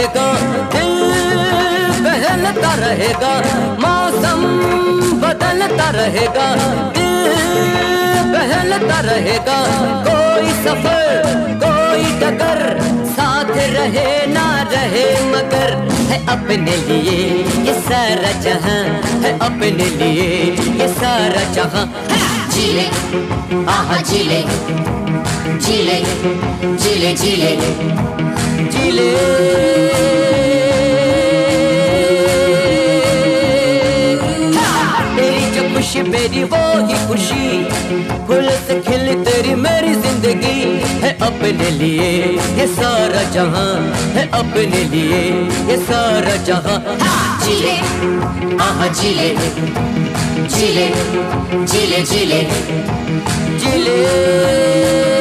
रहेगा, दिल बहलता रहेगा, मौसम बदलता रहेगा, दिल बहलता रहेगा। कोई सफर कोई टकर साथ रहे ना रहे मगर है अपने लिए ये सारा जहां, है अपने लिए ये सारा जहां। जीले आहा जीले जीले जीले जीले जीले तेरी जो खुशी मेरी वो ही खुशी, फूल से खिली तेरी मेरी जिंदगी है अपने लिए ये सारा जहां, है अपने लिए ये सारा जहां। जीले आहा जीले जीले जीले जीले जीले